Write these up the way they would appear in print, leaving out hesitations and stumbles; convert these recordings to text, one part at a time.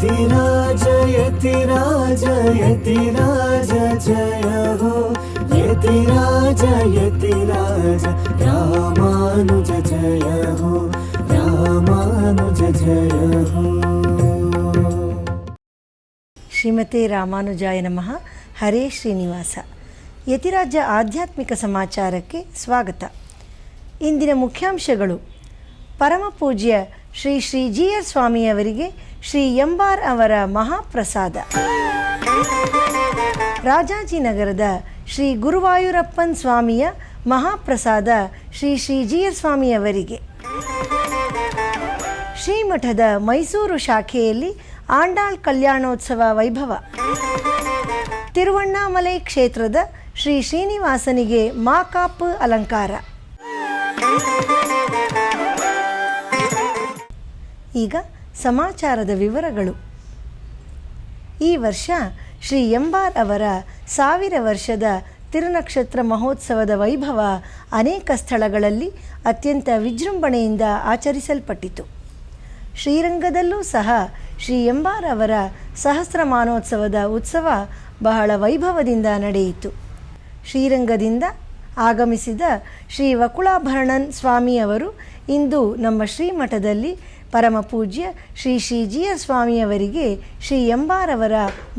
यतिराज यतिराज यतिराज जय हो यतिराज यतिराज रामानुज जय हो रामानुज जय हो। ಶ್ರೀಮತೆ ರಾಮಾನುಜಾಯ ನಮಃ. ಹರೇ ಶ್ರೀನಿವಾಸ. ಯತಿರಾಜ್ಯ ಆಧ್ಯಾತ್ಮಿಕ ಸಮಾಚಾರಕ್ಕೆ ಸ್ವಾಗತ. ಇಂದಿನ ಮುಖ್ಯಾಂಶಗಳು: ಪರಮ ಪೂಜ್ಯ ಶ್ರೀ ಶ್ರೀ ಜಿ.ಆರ್. ಸ್ವಾಮಿಯವರಿಗೆ ಶ್ರೀ ಎಂಬಾರ್ ಅವರ ಮಹಾಪ್ರಸಾದ. ರಾಜಾಜಿನಗರದ ಶ್ರೀ ಗುರುವಾಯೂರಪ್ಪನ್ ಸ್ವಾಮಿಯ ಮಹಾಪ್ರಸಾದ ಶ್ರೀ ಶ್ರೀ ಜಿ.ಆರ್. ಸ್ವಾಮಿಯವರಿಗೆ. ಶ್ರೀಮಠದ ಮೈಸೂರು ಶಾಖೆಯಲ್ಲಿ ಆಂಡಾಳ್ ಕಲ್ಯಾಣೋತ್ಸವ ವೈಭವ. ತಿರುವಣ್ಣಾಮಲೈ ಕ್ಷೇತ್ರದ ಶ್ರೀ ಶ್ರೀನಿವಾಸನಿಗೆ ಮಾಕಾಪ್ ಅಲಂಕಾರ. ಈಗ ಸಮಾಚಾರದ ವಿವರಗಳು. ಈ ವರ್ಷ ಶ್ರೀ ಎಂಬಾರ್ ಅವರ 1000 ವರ್ಷದ ತಿರುನಕ್ಷತ್ರ ಮಹೋತ್ಸವದ ವೈಭವ ಅನೇಕ ಸ್ಥಳಗಳಲ್ಲಿ ಅತ್ಯಂತ ವಿಜೃಂಭಣೆಯಿಂದ ಆಚರಿಸಲ್ಪಟ್ಟಿತು. ಶ್ರೀರಂಗದಲ್ಲೂ ಸಹ ಶ್ರೀ ಎಂಬಾರ್ ಅವರ ಸಹಸ್ರಮಾನೋತ್ಸವದ ಉತ್ಸವ ಬಹಳ ವೈಭವದಿಂದ ನಡೆಯಿತು. ಶ್ರೀರಂಗದಿಂದ ಆಗಮಿಸಿದ ಶ್ರೀ ವಕುಳಾಭರಣನ್ ಸ್ವಾಮಿಯವರು ಇಂದು ನಮ್ಮ ಶ್ರೀಮಠದಲ್ಲಿ ಪರಮ ಪೂಜ್ಯ ಶ್ರೀ ಶ್ರೀ ಜಿ.ಆರ್. ಸ್ವಾಮಿಯವರಿಗೆ ಶ್ರೀ ಎಂಬಾರ್ ಅವರ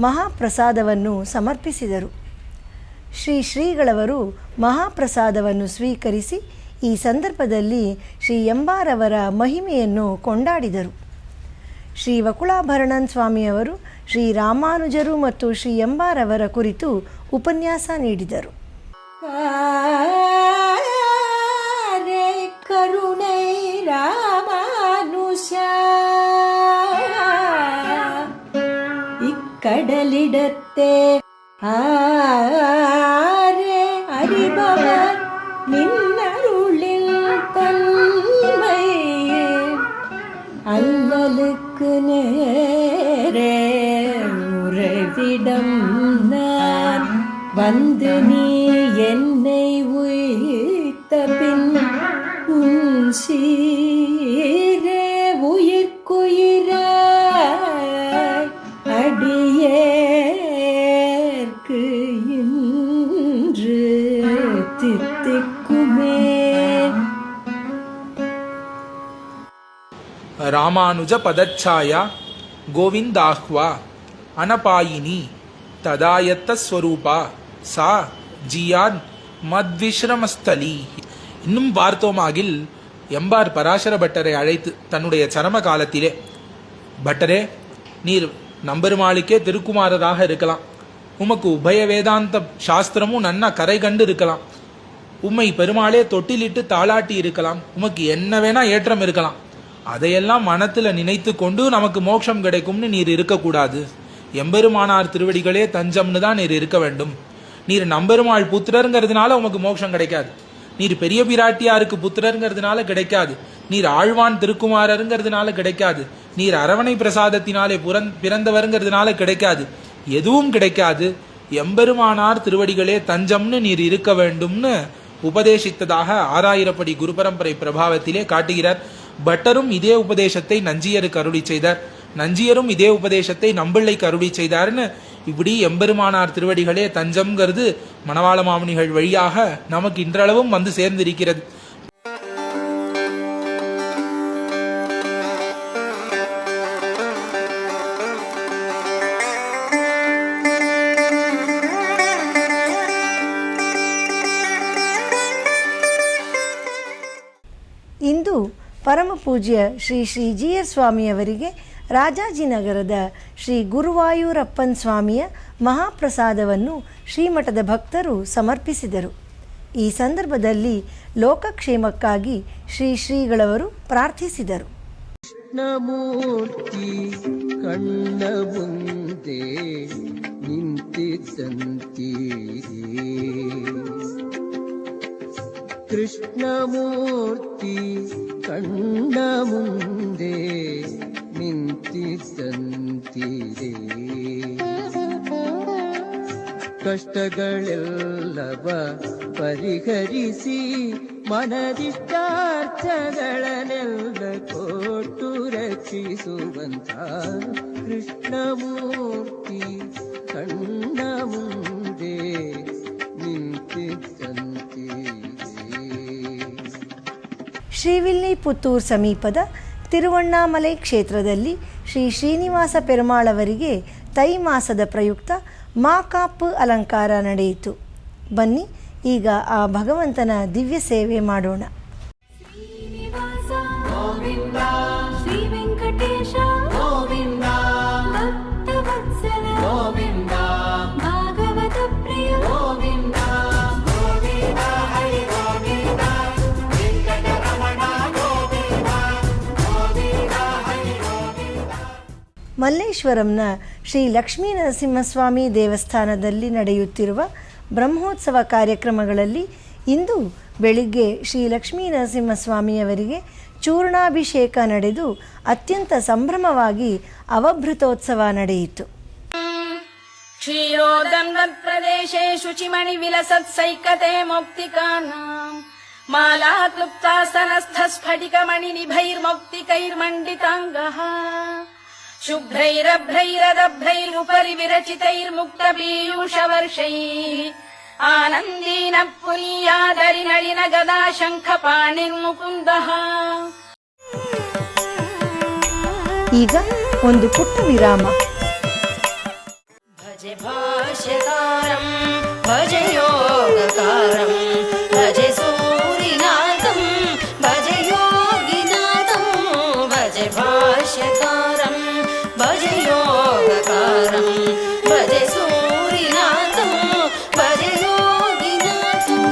ಮಹಾಪ್ರಸಾದವನ್ನು ಸಮರ್ಪಿಸಿದರು. ಶ್ರೀಗಳವರು ಮಹಾಪ್ರಸಾದವನ್ನು ಸ್ವೀಕರಿಸಿ ಈ ಸಂದರ್ಭದಲ್ಲಿ ಶ್ರೀ ಎಂಬಾರ್ ಅವರ ಮಹಿಮೆಯನ್ನು ಕೊಂಡಾಡಿದರು. ಶ್ರೀ ವಕುಳಾಭರಣನ್ ಸ್ವಾಮಿಯವರು ಶ್ರೀ ರಾಮಾನುಜರು ಮತ್ತು ಶ್ರೀ ಎಂಬಾರ್ ಅವರ ಕುರಿತು ಉಪನ್ಯಾಸ ನೀಡಿದರು. ಕರುಣೈ ರಾಮಾನುಷ ಇಕ್ಕಡಲಿಡತ್ತೆ ಆರೆ ಅರಿಬವ நின்னருளில் தன்மை அல்லலுக்கு நேரே உறைவிடம் நான் வந்து நீ என்னை உயிர்த்த பின் உன் சீரே உயிர்க்குயிராய் அடியேற்கு இன்று தித்திக்குமே. ರಾಮಾನುಜ ಪದಚ್ಛಾಯ ಗೋವಿಂದಾಹ್ವಾ ಅನಪಾಯಿನಿ ತದಾಯತ್ತ ಸ್ವರೂಪ சா ஜியான் மத்விஸ்ரமஸ்தலி. இன்னும் பார்த்தோமாகில் எம்பார் பராசர பட்டரை அழைத்து தன்னுடைய சரம காலத்திலே, பட்டரே, நீர் நம்பெருமாளுக்கே திருக்குமாரராக இருக்கலாம், உமக்கு உபய வேதாந்த சாஸ்திரமும் நன்னா கரை கண்டு இருக்கலாம், உம்மை பெருமாளே தொட்டிலிட்டு தாளாட்டி இருக்கலாம், உமக்கு என்ன வேணா ஏற்றம் இருக்கலாம், அதையெல்லாம் மனத்தில் நினைத்து கொண்டு நமக்கு மோட்சம் கிடைக்கும்னு நீர் இருக்கக்கூடாது. எம்பெருமானார் திருவடிகளே தஞ்சம்னு தான் நீர் இருக்க வேண்டும். நீர் நம்பெருமாள் புத்திரருங்கிறதுனால உமக்கு மோட்சம் கிடைக்காது, நீர் பெரிய பிராட்டியாருக்கு புத்திரருங்கிறதுனால கிடைக்காது, நீர் ஆழ்வான் திருக்குமாரருங்கிறதுனால கிடைக்காது, நீர் அரவணை பிரசாதத்தினாலே பிறந்தவருங்கிறதுனால கிடைக்காது, எதுவும் கிடைக்காது. எம்பெருமானார் திருவடிகளே தஞ்சம்னு நீர் இருக்க வேண்டும்னு உபதேசித்ததாக 6000 படி குரு பரம்பரை பிரபாவத்திலே காட்டுகிறார். பட்டரும் இதே உபதேசத்தை நஞ்சியருக்கு அருளி செய்தார், நஞ்சியரும் இதே உபதேசத்தை நம்பிள்ளைக்கு அருளி செய்தார்னு இப்படி எம்பெருமானார் திருவடிகளே தஞ்சம்ங்கிறது மணவாள மாமுனிகள் வழியாக நமக்கு இன்றளவும் வந்து சேர்ந்திருக்கிறது. ಇಂದು ಪರಮ ಪೂಜ್ಯ ಶ್ರೀ ಶ್ರೀ ಜಿ.ಆರ್. ಸ್ವಾಮಿಯವರಿಗೆ ರಾಜಾಜಿನಗರದ ಶ್ರೀ ಗುರುವಾಯೂರಪ್ಪನ್ ಸ್ವಾಮಿಯ ಮಹಾಪ್ರಸಾದವನ್ನು ಶ್ರೀಮಠದ ಭಕ್ತರು ಸಮರ್ಪಿಸಿದರು. ಈ ಸಂದರ್ಭದಲ್ಲಿ ಲೋಕಕ್ಷೇಮಕ್ಕಾಗಿ ಶ್ರೀಗಳವರು ಪ್ರಾರ್ಥಿಸಿದರು. ಕೃಷ್ಣಮೂರ್ತಿ ಕಣ್ಣ ಮುಂದೆ ನಿಂತಿದ್ದಂತೀರಿ, ಕೃಷ್ಣಮೂರ್ತಿ ಕಣ್ಣ ಮುಂದೆ ನಿಂತಿದ್ದಂತೀರಿ, ಕಷ್ಟಗಳೆಲ್ಲವ ಪರಿಹರಿಸಿ ಮನದಿಷ್ಟಾರ್ಥಗಳನ್ನೆಲ್ಲ ಕೊಟ್ಟು ರಕ್ಷ ರಕ್ಷಿಸುವಂತ ಕೃಷ್ಣಮೂರ್ತಿ ಕಣ್ಣ ಮುಂದೆ ನಿಂತಿದ್ದಂತಿದೆ. ಶ್ರೀವಿಲ್ಲಿಪುತ್ತೂರು ಸಮೀಪದ ತಿರುವಣ್ಣಾಮಲೈ ಕ್ಷೇತ್ರದಲ್ಲಿ ಶ್ರೀ ಶ್ರೀನಿವಾಸ ಪೆರುಮಾಳವರಿಗೆ ತೈ ಮಾಸದ ಪ್ರಯುಕ್ತ ಮಾಕಾಪ್ಪು ಅಲಂಕಾರ ನಡೆಯಿತು. ಬನ್ನಿ ಈಗ ಆ ಭಗವಂತನ ದಿವ್ಯ ಸೇವೆ ಮಾಡೋಣ. ಶ್ರೀನಿವಾಸ ಗೋವಿಂದ, ಶ್ರೀ ವೆಂಕಟೇಶ ಗೋವಿಂದ, ಭಕ್ತವತ್ಸಲ ಗೋವಿಂದ, ಭಾಗವತ ಪ್ರಿಯ ಗೋವಿಂದ, ಗೋವಿಂದ ಹರಿ ಗೋವಿಂದ, ವೆಂಕಟರಮಣ ಗೋವಿಂದ, ಗೋವಿಂದ ಹರಿ ಗೋವಿಂದ. ಮಲ್ಲೇಶ್ವರಂನ ಶ್ರೀ ಲಕ್ಷ್ಮೀ ನರಸಿಂಹಸ್ವಾಮಿ ದೇವಸ್ಥಾನದಲ್ಲಿ ನಡೆಯುತ್ತಿರುವ ಬ್ರಹ್ಮೋತ್ಸವ ಕಾರ್ಯಕ್ರಮಗಳಲ್ಲಿ ಇಂದು ಬೆಳಿಗ್ಗೆ ಶ್ರೀ ಲಕ್ಷ್ಮೀ ನರಸಿಂಹಸ್ವಾಮಿಯವರಿಗೆ ಚೂರ್ಣಾಭಿಷೇಕ ನಡೆದು ಅತ್ಯಂತ ಸಂಭ್ರಮವಾಗಿ ಅವಭೃತೋತ್ಸವ ನಡೆಯಿತು. ಕ್ಷೀರೋದನ್ವತ್ಪ್ರದೇಶೇ ಶುಚಿಮಣಿ ವಿಲಸತ್ ಸೈಕತೆ ಮೌಕ್ತಿಕಾನಾಂ ಮಾಲಾ ಕ್ಲುಪ್ತಾಸ್ತನಸ್ಥ ಸ್ಫಟಿಕಮಣಿ ನಿಭೈರ್ಮೌಕ್ತಿಕೈರ್ಮಂಡಿತಾಂಗಃ ಶುಭ್ರೈರಭ್ರೈರದಭ್ರೈರುಪರಿ ವಿರಚಿತೈರ್ಮುಕ್ತ ಪೀಯೂಷವರ್ಷೈಃ ಆನಂದೀನ ಪುನೀಯಾದರಿ ನಳಿನ ಗದಾ ಶಂಖ ಪಾಣಿರ್ಮುಕುಂದಃ. ಈಗ ಒಂದು ಪುಟ್ಟ ವಿರಾಮ. ಭಜೆ ಭಾಷ್ಯಕಾರಂ ಭಜೆ ಯೋಗಕಾರಂ ಭಜೆ ಸೂರಿನಾಥಂ ಭಜೆ ಯೋಗಿನಾಥಂ ಭಜೆ ಭಾಷ್ಯಕಾರಂ ಭಜೆ ಯೋಗಕಾರಂ ಭಜೆ ಸೂರಿನಾಥಂ ಭಜೆ ಯೋಗಿನಾಥಂ.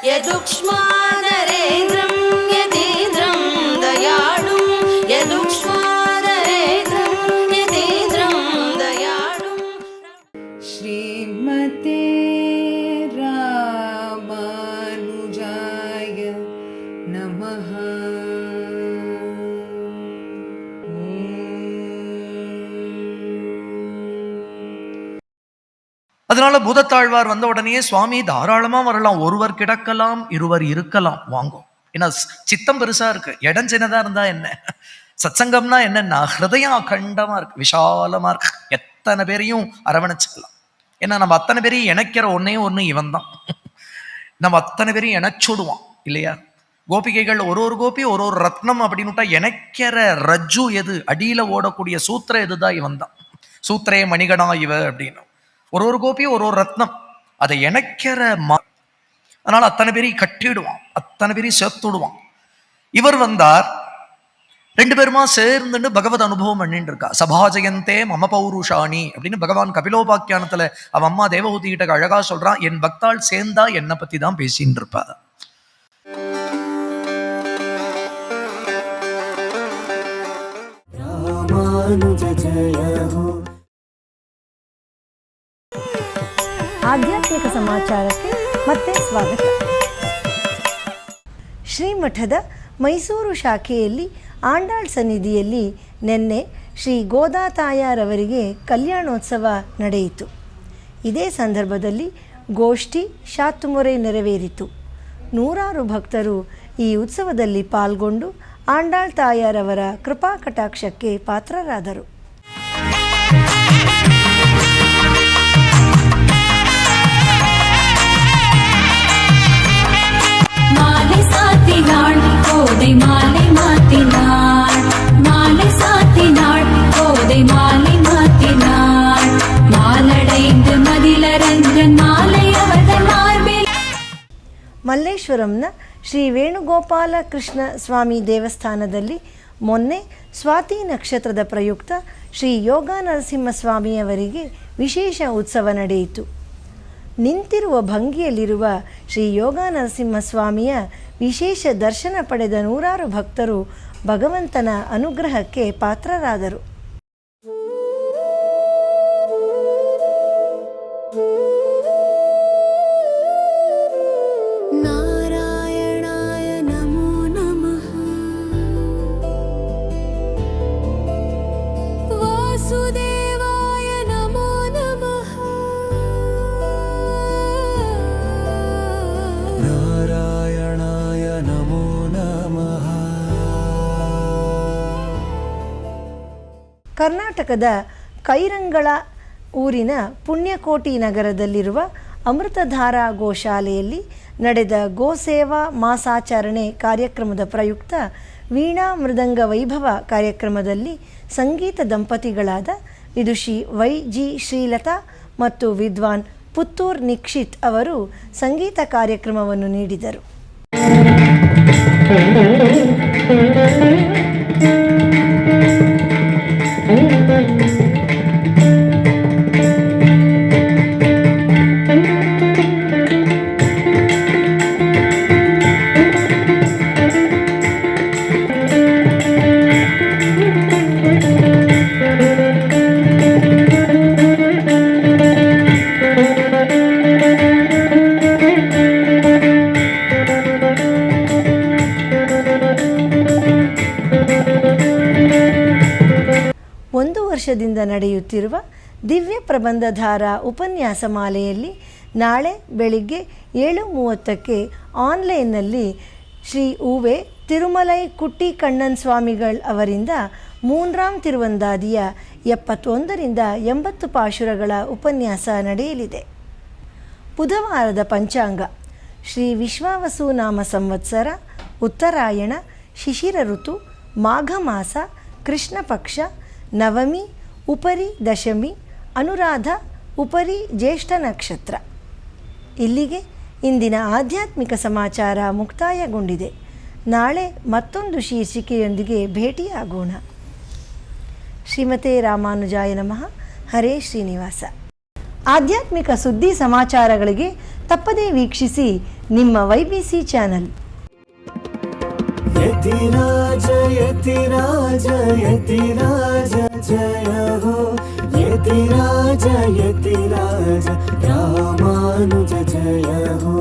ಯದುಕ್ಷ್ಮಾ ನರೇಂದ್ರಂ ಯತೀಂದ್ರಂ ದಯಾಳುಂ ಯದುಕ್ಷ್ಮಾ ನರೇಂದ್ರಂ ಯತೀಂದ್ರಂ ದಯಾಳುಂ. ಶ್ರೀಮತೆ ರಾಮಾನುಜಾಯ ನಮಃ. அதனால பூதத்தாழ்வார் வந்த உடனே சுவாமி தாராளமா வரலாம், ஒருவர் கிடக்கலாம் இருவர் இருக்கலாம் வாங்கோ. ஏன்னா சித்தம் பெருசா இருக்கு, இடம் சின்னதா இருந்தா என்ன, சத்சங்கம்னா என்னன்னா ஹிருதயம் அகண்டமா இருக்கு, விஷாலமா இருக்கு, எத்தனை பேரையும் அரவணைச்சுக்கலாம். ஏன்னா நம்ம அத்தனை பேரையும் இணைக்கிற ஒன்னே ஒண்ணு இவன் தான். நம்ம அத்தனை பேரையும் இணைச்சுடுவான் இல்லையா. கோபிகைகள் ஒரு ஒரு கோபி ஒரு ஒரு ரத்னம் அப்படின்னுட்டா இணைக்கிற ரஜ்ஜு எது, அடியில ஓடக்கூடிய சூத்திரம் எதுதான் இவன் தான். சூத்திரே மணிகணா இவ அப்படின்னு ஒரு ஒரு கோபியும் ஒரு ஒரு ரத்னம், அதை இணைக்கிற அதனால அத்தனை பேரையும் கட்டிடுவான், அத்தனை பேரையும் சேர்த்துடுவான். இவர் வந்தார், ரெண்டு பேருமா சேர்ந்துட்டு பகவத் அனுபவம் பண்ணிட்டு இருக்கா. சபாஜயந்தே மம பௌருஷாணி அப்படின்னு பகவான் கபிலோபாக்கியானத்துல அவ அம்மா தேவஹூதி கிட்ட அழகா சொல்றான், என் பக்தாள் சேர்ந்தா என்னை பத்தி தான் பேசின்னு இருப்பா. ಆಧ್ಯಾತ್ಮಿಕ ಸಮಾಚಾರಕ್ಕೆ ಮತ್ತೆ ಸ್ವಾಗತ. ಶ್ರೀಮಠದ ಮೈಸೂರು ಶಾಖೆಯಲ್ಲಿ ಆಂಡಾಳ್ ಸನ್ನಿಧಿಯಲ್ಲಿ ನಿನ್ನೆ ಶ್ರೀ ಗೋದಾ ತಾಯಾರವರಿಗೆ ಕಲ್ಯಾಣೋತ್ಸವ ನಡೆಯಿತು. ಇದೇ ಸಂದರ್ಭದಲ್ಲಿ ಗೋಷ್ಠಿ ಶಾತುಮೊರೆ ನೆರವೇರಿತು. ನೂರಾರು ಭಕ್ತರು ಈ ಉತ್ಸವದಲ್ಲಿ ಪಾಲ್ಗೊಂಡು ಆಂಡಾಳ್ ತಾಯಾರವರ ಕೃಪಾ ಕಟಾಕ್ಷಕ್ಕೆ ಪಾತ್ರರಾದರು. மாலை சாத்தினாள் கோதை மாலை மாத்தினாள், மாலை சாத்தினாள் கோதை மாலை மாத்தினாள், மாலடைந்து மதிலரஞ்சன் மாலை அவர்கள் மார்பில். ಮಲ್ಲೇಶ್ವರಂನ ಶ್ರೀ ವೇಣುಗೋಪಾಲ ಕೃಷ್ಣ ಸ್ವಾಮಿ ದೇವಸ್ಥಾನದಲ್ಲಿ ಮೊನ್ನೆ ಸ್ವಾತಿ ನಕ್ಷತ್ರದ ಪ್ರಯುಕ್ತ ಶ್ರೀ ಯೋಗ ನರಸಿಂಹಸ್ವಾಮಿಯವರಿಗೆ ವಿಶೇಷ ಉತ್ಸವ ನಡೆಯಿತು. ನಿಂತಿರುವ ಭಂಗಿಯಲ್ಲಿರುವ ಶ್ರೀ ಯೋಗ ನರಸಿಂಹಸ್ವಾಮಿಯ ವಿಶೇಷ ದರ್ಶನ ಪಡೆದ ನೂರಾರು ಭಕ್ತರು ಭಗವಂತನ ಅನುಗ್ರಹಕ್ಕೆ ಪಾತ್ರರಾದರು. ನಾರಾಯಣಾಯ ನಮೋ ನಮಃ, ವಾಸುದೇವಾಯ ನಮೋ ನಮಃ, ನಾರಾಯಣಾಯ ಕರ್ನಾಟಕದ ಕೈರಂಗಳ ಊರಿನ ಪುಣ್ಯಕೋಟಿ ನಗರದಲ್ಲಿರುವ ಅಮೃತಧಾರಾ ಗೋಶಾಲೆಯಲ್ಲಿ ನಡೆದ ಗೋಸೇವಾ ಮಾಸಾಚರಣೆ ಕಾರ್ಯಕ್ರಮದ ಪ್ರಯುಕ್ತ ವೀಣಾ ಮೃದಂಗ ವೈಭವ ಕಾರ್ಯಕ್ರಮದಲ್ಲಿ ಸಂಗೀತ ದಂಪತಿಗಳಾದ ವಿದುಷಿ ವೈ.ಜಿ. ಶ್ರೀಲತಾ ಮತ್ತು ವಿದ್ವಾನ್ ಪುತ್ತೂರ್ ನಿಕ್ಷಿತ್ ಅವರು ಸಂಗೀತ ಕಾರ್ಯಕ್ರಮವನ್ನು ನೀಡಿದರು. ವರ್ಷದಿಂದ ನಡೆಯುತ್ತಿರುವ ದಿವ್ಯ ಪ್ರಬಂಧಧಾರ ಉಪನ್ಯಾಸ ಮಾಲೆಯಲ್ಲಿ ನಾಳೆ ಬೆಳಿಗ್ಗೆ 7:30ಕ್ಕೆ ಆನ್ಲೈನ್ನಲ್ಲಿ ಶ್ರೀ ಉವೆ ತಿರುಮಲೈ ಕುಟ್ಟಿ ಕಣ್ಣನ್ ಸ್ವಾಮಿಗಳ್ ಅವರಿಂದ 3ಾಂ ತಿರುವಂದಾದಿಯ 71ರಿಂದ 80 ಪಾಶುರಗಳ ಉಪನ್ಯಾಸ ನಡೆಯಲಿದೆ. ಬುಧವಾರದ ಪಂಚಾಂಗ ಶ್ರೀ ವಿಶ್ವಾವಸು ನಾಮ ಸಂವತ್ಸರ, ಉತ್ತರಾಯಣ, ಶಿಶಿರ ಋತು, ಮಾಘ ಮಾಸ, ಕೃಷ್ಣ ಪಕ್ಷ, ನವಮಿ, ಉಪರಿ ದಶಮಿ, ಅನುರಾಧ, ಉಪರಿ ಜ್ಯೇಷ್ಠ ನಕ್ಷತ್ರ. ಇಲ್ಲಿಗೆ ಇಂದಿನ ಆಧ್ಯಾತ್ಮಿಕ ಸಮಾಚಾರ ಮುಕ್ತಾಯಗೊಂಡಿದೆ. ನಾಳೆ ಮತ್ತೊಂದು ಶೀರ್ಷಿಕೆಯೊಂದಿಗೆ ಭೇಟಿಯಾಗೋಣ. ಶ್ರೀಮತೆ ರಾಮಾನುಜಾಯ ನಮಃ. ಹರೇ ಶ್ರೀನಿವಾಸ. ಆಧ್ಯಾತ್ಮಿಕ ಸುದ್ದಿ ಸಮಾಚಾರಗಳಿಗೆ ತಪ್ಪದೇ ವೀಕ್ಷಿಸಿ ನಿಮ್ಮ YBC ಚಾನಲ್. ಯತಿರಾಜ ಯತಿರಾಜ ಯತಿರಾಜ ಜಯ ಹೋ, ಯತಿರಾಜ ಯತಿರಾಜ ರಾಮಾನುಜ ಜಯ ಹೋ,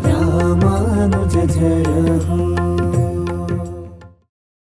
ರಾಮಾನುಜ ಜಯ ಹೋ.